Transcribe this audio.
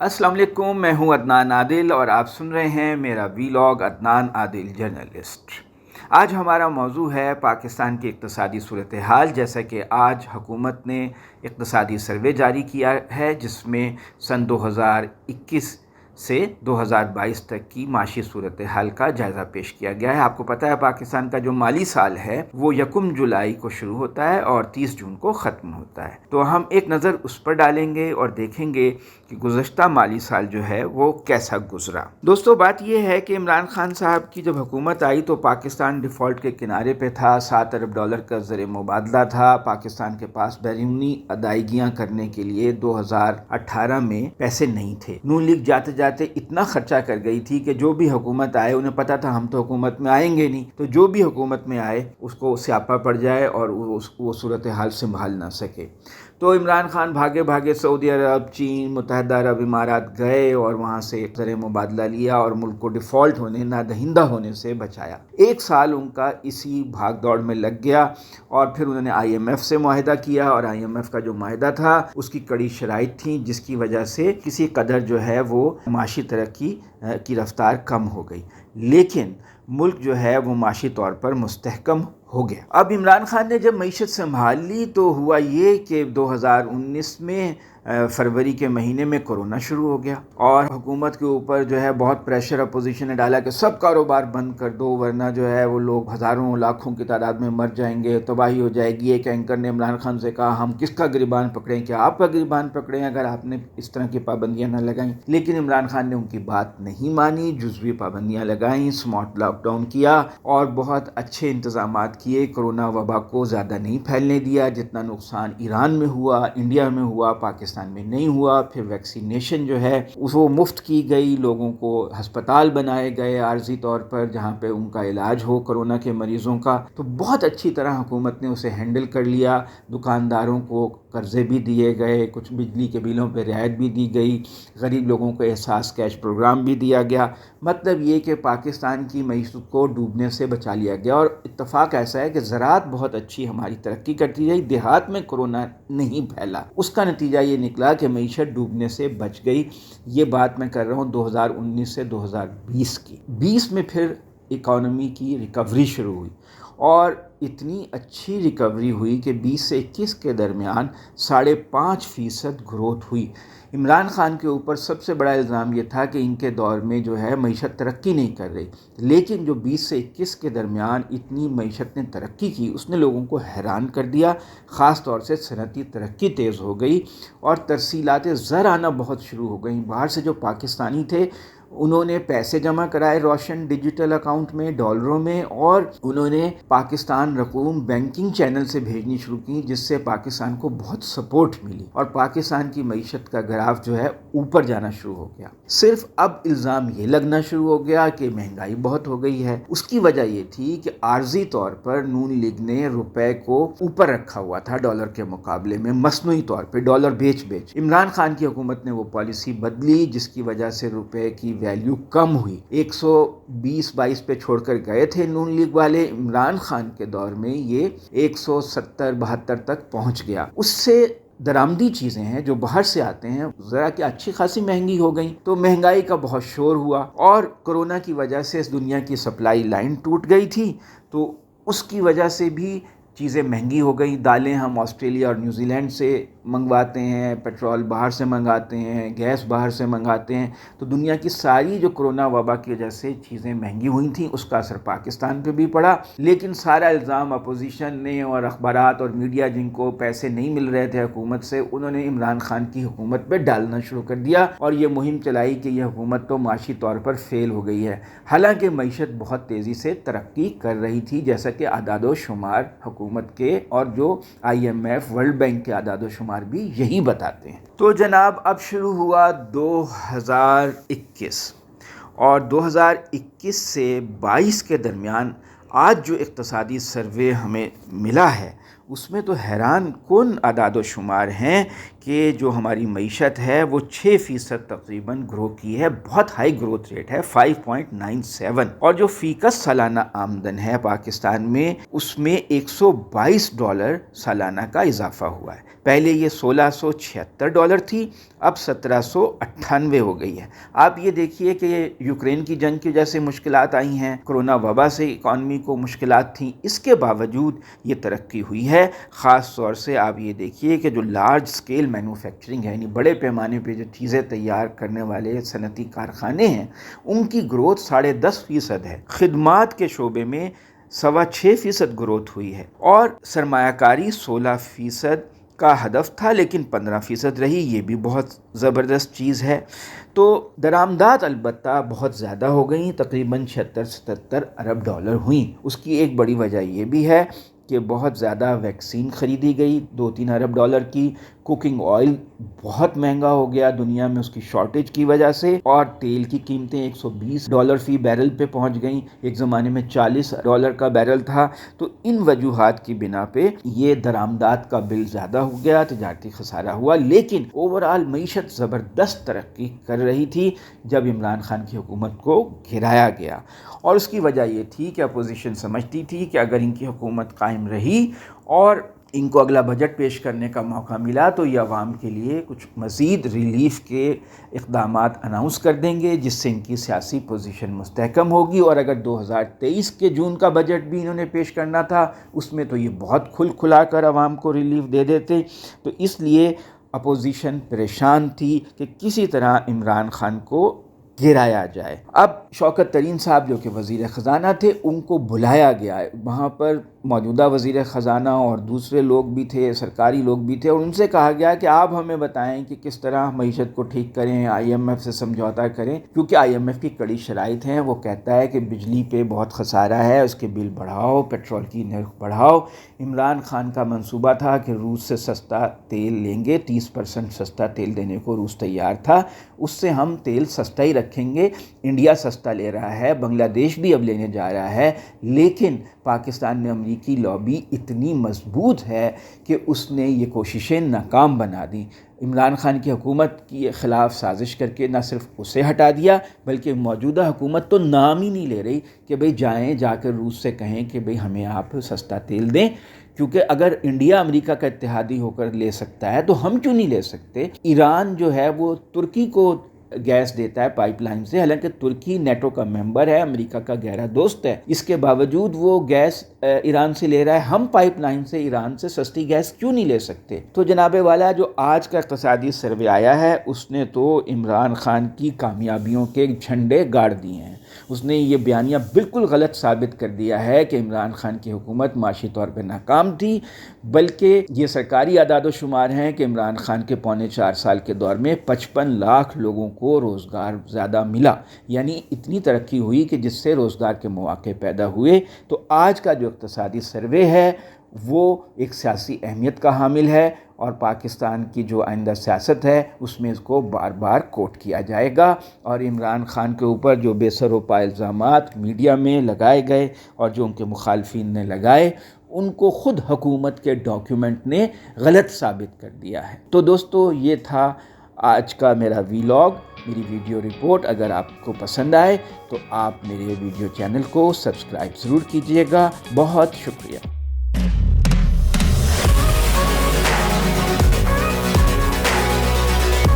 السلام علیکم، میں ہوں عدنان عادل اور آپ سن رہے ہیں میرا ویلاگ عدنان عادل جرنلسٹ۔ آج ہمارا موضوع ہے پاکستان کی اقتصادی صورتحال۔ جیسا کہ آج حکومت نے اقتصادی سروے جاری کیا ہے جس میں سن 2021 سے 2022 تک کی معاشی صورتحال کا جائزہ پیش کیا گیا ہے۔ آپ کو پتہ ہے پاکستان کا جو مالی سال ہے وہ 1 جولائی کو شروع ہوتا ہے اور 30 جون کو ختم ہوتا ہے، تو ہم ایک نظر اس پر ڈالیں گے اور دیکھیں گے کہ گزشتہ مالی سال جو ہے وہ کیسا گزرا۔ دوستو، بات یہ ہے کہ عمران خان صاحب کی جب حکومت آئی تو پاکستان ڈیفالٹ کے کنارے پہ تھا، $7 ارب کا زر مبادلہ تھا، پاکستان کے پاس بیرونی ادائیگیاں کرنے کے لیے 2018 میں پیسے نہیں تھے۔ نون لیگ جاتے جاتے اتنا خرچہ کر گئی تھی کہ جو بھی حکومت آئے انہیں پتا تھا ہم تو حکومت میں آئیں گے نہیں، تو جو بھی حکومت میں آئے اس کو سیاپا پڑ جائے اور وہ صورتحال سنبھال نہ سکے۔ تو عمران خان بھاگے بھاگے سعودی عرب، چین، متحدہ عرب امارات گئے اور وہاں سے زر مبادلہ لیا اور ملک کو ڈیفالٹ ہونے، نادہندہ ہونے سے بچایا۔ 1 سال ان کا اسی بھاگ دوڑ میں لگ گیا اور پھر انہوں نے IMF سے معاہدہ کیا، اور IMF کا جو معاہدہ تھا اس کی کڑی شرائط تھیں جس کی وجہ سے کسی قدر جو ہے وہ معاشی ترقی کی رفتار کم ہو گئی، لیکن ملک جو ہے وہ معاشی طور پر مستحکم ہو گیا۔ اب عمران خان نے جب معیشت سنبھال لی تو ہوا یہ کہ 2019 میں فروری کے مہینے میں کورونا شروع ہو گیا اور حکومت کے اوپر جو ہے بہت پریشر اپوزیشن نے ڈالا کہ سب کاروبار بند کر دو ورنہ جو ہے وہ لوگ ہزاروں لاکھوں کی تعداد میں مر جائیں گے، تباہی ہو جائے گی۔ ایک اینکر نے عمران خان سے کہا ہم کس کا گریبان پکڑیں، کیا آپ کا گریبان پکڑیں اگر آپ نے اس طرح کی پابندیاں نہ لگائیں؟ لیکن عمران خان نے ان کی بات نہیں مانی، جزوی پابندیاں لگائیں، اسمارٹ لاک ڈاؤن کیا اور بہت اچھے انتظامات کیے، کورونا وبا کو زیادہ نہیں پھیلنے دیا۔ جتنا نقصان ایران میں ہوا، انڈیا میں ہوا، پاکستان میں نہیں ہوا۔ پھر ویکسینیشن جو ہے وہ مفت کی گئی، لوگوں کو ہسپتال بنائے گئے عارضی طور پر جہاں پہ ان کا علاج ہو کورونا کے مریضوں کا، تو بہت اچھی طرح حکومت نے اسے ہینڈل کر لیا۔ دکانداروں کو قرضے بھی دیے گئے، کچھ بجلی کے بلوں پہ رعایت بھی دی گئی، غریب لوگوں کو احساس کیش پروگرام بھی دیا گیا۔ مطلب یہ کہ پاکستان کی معیشت کو ڈوبنے سے بچا لیا گیا، اور اتفاق ایسا ہے کہ زراعت بہت اچھی ہماری ترقی کرتی رہی، دیہات میں کورونا نہیں پھیلا۔ اس کا نتیجہ یہ نکلا کہ معیشت ڈوبنے سے بچ گئی۔ یہ بات میں کر رہا ہوں 2019 سے 2020 کی۔ 20 میں پھر اکانومی کی ریکوری شروع ہوئی اور اتنی اچھی ریکوری ہوئی کہ 20 سے 21 کے درمیان 5.5% گروتھ ہوئی۔ عمران خان کے اوپر سب سے بڑا الزام یہ تھا کہ ان کے دور میں جو ہے معیشت ترقی نہیں کر رہی، لیکن جو 20 سے 21 کے درمیان اتنی معیشت نے ترقی کی اس نے لوگوں کو حیران کر دیا۔ خاص طور سے صنعتی ترقی تیز ہو گئی اور ترسیلات زر آنا بہت شروع ہو گئیں۔ باہر سے جو پاکستانی تھے انہوں نے پیسے جمع کرائے روشن ڈیجیٹل اکاؤنٹ میں ڈالروں میں، اور انہوں نے پاکستان رقوم بینکنگ چینل سے بھیجنی شروع کی جس سے پاکستان کو بہت سپورٹ ملی اور پاکستان کی معیشت کا گراف جو ہے اوپر جانا شروع ہو گیا۔ صرف اب الزام یہ لگنا شروع ہو گیا کہ مہنگائی بہت ہو گئی ہے۔ اس کی وجہ یہ تھی کہ عارضی طور پر نون لیگ نے روپے کو اوپر رکھا ہوا تھا ڈالر کے مقابلے میں، مصنوعی طور پہ ڈالر بیچ عمران خان کی حکومت نے وہ پالیسی بدلی جس کی وجہ سے روپے کی ویلیو کم ہوئی۔ 120-22 پہ چھوڑ کر گئے تھے نون لیگ والے، عمران خان کے دور میں یہ 170-72 تک پہنچ گیا۔ اس سے درآمدی چیزیں ہیں جو باہر سے آتے ہیں ذرا کہ اچھی خاصی مہنگی ہو گئیں، تو مہنگائی کا بہت شور ہوا اور کورونا کی وجہ سے اس دنیا کی سپلائی لائن ٹوٹ گئی تھی، تو اس کی وجہ سے بھی چیزیں مہنگی ہو گئیں۔ دالیں ہم آسٹریلیا اور نیوزی لینڈ سے منگواتے ہیں، پیٹرول باہر سے منگاتے ہیں، گیس باہر سے منگاتے ہیں، تو دنیا کی ساری جو کورونا وبا کی وجہ سے چیزیں مہنگی ہوئی تھیں اس کا اثر پاکستان پہ بھی پڑا۔ لیکن سارا الزام اپوزیشن نے اور اخبارات اور میڈیا جن کو پیسے نہیں مل رہے تھے حکومت سے، انہوں نے عمران خان کی حکومت پہ ڈالنا شروع کر دیا اور یہ مہم چلائی کہ یہ حکومت تو معاشی طور پر فیل ہو گئی ہے، حالانکہ معیشت بہت تیزی سے ترقی کر رہی تھی جیسا کہ اعداد و شمار حکومت کے اور جو IMF ورلڈ بینک کے اعداد و شمار بھی یہی بتاتے ہیں۔ تو جناب اب شروع ہوا 2021 اور 2021 سے 22 کے درمیان آج جو اقتصادی سروے ہمیں ملا ہے اس میں تو حیران کن اعداد و شمار ہیں کہ جو ہماری معیشت ہے وہ 6% تقریباً گرو کی ہے، بہت ہائی گروتھ ریٹ ہے 5.97، اور جو فی کس سالانہ آمدن ہے پاکستان میں اس میں $122 سالانہ کا اضافہ ہوا ہے۔ پہلے یہ $1676 تھی، اب 1798 ہو گئی ہے۔ آپ یہ دیکھیے کہ یوکرین کی جنگ کی جیسے مشکلات آئی ہیں، کرونا وبا سے اکانومی کو مشکلات تھیں، اس کے باوجود یہ ترقی ہوئی ہے۔ خاص طور سے آپ یہ دیکھیے کہ جو لارج سکیل مینوفیکچرنگ ہے، یعنی بڑے پیمانے پہ جو چیزیں تیار کرنے والے صنعتی کارخانے ہیں، ان کی گروتھ 10.5% ہے۔ خدمات کے شعبے میں 6.25% گروتھ ہوئی ہے، اور سرمایہ کاری 16% کا ہدف تھا لیکن 15% رہی، یہ بھی بہت زبردست چیز ہے۔ تو درآمدات البتہ بہت زیادہ ہو گئیں، تقریباً 76-77 ارب ڈالر ہوئیں۔ اس کی ایک بڑی وجہ یہ بھی ہے کہ بہت زیادہ ویکسین خریدی گئی 2-3 ارب ڈالر کی، کوکنگ آئل بہت مہنگا ہو گیا دنیا میں اس کی شارٹیج کی وجہ سے، اور تیل کی قیمتیں $120 فی بیرل پہ پہنچ گئیں، ایک زمانے میں $40 کا بیرل تھا۔ تو ان وجوہات کی بنا پہ یہ درآمدات کا بل زیادہ ہو گیا، تجارتی خسارہ ہوا، لیکن اوورآل معیشت زبردست ترقی کر رہی تھی جب عمران خان کی حکومت کو گرایا گیا۔ اور اس کی وجہ یہ تھی کہ اپوزیشن سمجھتی تھی کہ اگر ان کی حکومت قائم رہی اور ان کو اگلا بجٹ پیش کرنے کا موقع ملا تو یہ عوام کے لیے کچھ مزید ریلیف کے اقدامات اناؤنس کر دیں گے، جس سے ان کی سیاسی پوزیشن مستحکم ہوگی۔ اور اگر 2023 کے جون کا بجٹ بھی انہوں نے پیش کرنا تھا، اس میں تو یہ بہت کھلا کر عوام کو ریلیف دے دیتے۔ تو اس لیے اپوزیشن پریشان تھی کہ کسی طرح عمران خان کو گرایا جائے۔ اب شوکت ترین صاحب جو کہ وزیر خزانہ تھے، ان کو بلایا گیا ہے، وہاں پر موجودہ وزیر خزانہ اور دوسرے لوگ بھی تھے، سرکاری لوگ بھی تھے، اور ان سے کہا گیا کہ آپ ہمیں بتائیں کہ کس طرح معیشت کو ٹھیک کریں، IMF سے سمجھوتا کریں، کیونکہ IMF کی کڑی شرائط ہیں۔ وہ کہتا ہے کہ بجلی پہ بہت خسارہ ہے، اس کے بل بڑھاؤ، پیٹرول کی نرخ بڑھاؤ۔ عمران خان کا منصوبہ تھا کہ روس سے سستا تیل لیں گے، 30% سستا تیل دینے کو روس تیار تھا، اس سے ہم تیل سستا ہی رکھیں گے۔ انڈیا سستا لے رہا ہے، بنگلہ دیش بھی اب لینے جا رہا ہے، لیکن پاکستان میں امریکی لابی اتنی مضبوط ہے کہ اس نے یہ کوششیں ناکام بنا دیں۔ عمران خان کی حکومت کے خلاف سازش کر کے نہ صرف اسے ہٹا دیا، بلکہ موجودہ حکومت تو نام ہی نہیں لے رہی کہ بھئی جائیں جا کر روس سے کہیں کہ بھئی ہمیں آپ سستا تیل دیں، کیونکہ اگر انڈیا امریکہ کا اتحادی ہو کر لے سکتا ہے تو ہم کیوں نہیں لے سکتے۔ ایران جو ہے وہ ترکی کو گیس دیتا ہے پائپ لائن سے، حالانکہ ترکی نیٹو کا ممبر ہے، امریکہ کا گہرا دوست ہے، اس کے باوجود وہ گیس ایران سے لے رہا ہے۔ ہم پائپ لائن سے ایران سے سستی گیس کیوں نہیں لے سکتے؟ تو جناب والا، جو آج کا اقتصادی سروے آیا ہے اس نے تو عمران خان کی کامیابیوں کے جھنڈے گاڑ دیے ہیں۔ اس نے یہ بیانیہ بالکل غلط ثابت کر دیا ہے کہ عمران خان کی حکومت معاشی طور پہ ناکام تھی، بلکہ یہ سرکاری اعداد و شمار ہیں کہ عمران خان کے 4.25 سال کے دور میں 55 لاکھ لوگوں کو روزگار زیادہ ملا، یعنی اتنی ترقی ہوئی کہ جس سے روزگار کے مواقع پیدا ہوئے۔ تو آج کا جو اقتصادی سروے ہے وہ ایک سیاسی اہمیت کا حامل ہے، اور پاکستان کی جو آئندہ سیاست ہے اس میں اس کو بار بار کوٹ کیا جائے گا۔ اور عمران خان کے اوپر جو بے سر و پا الزامات میڈیا میں لگائے گئے اور جو ان کے مخالفین نے لگائے، ان کو خود حکومت کے ڈاکیومنٹ نے غلط ثابت کر دیا ہے۔ تو دوستو، یہ تھا آج کا میرا ویلاگ، میری ویڈیو رپورٹ۔ اگر آپ کو پسند آئے تو آپ میرے ویڈیو چینل کو سبسکرائب ضرور کیجیے گا۔ بہت شکریہ۔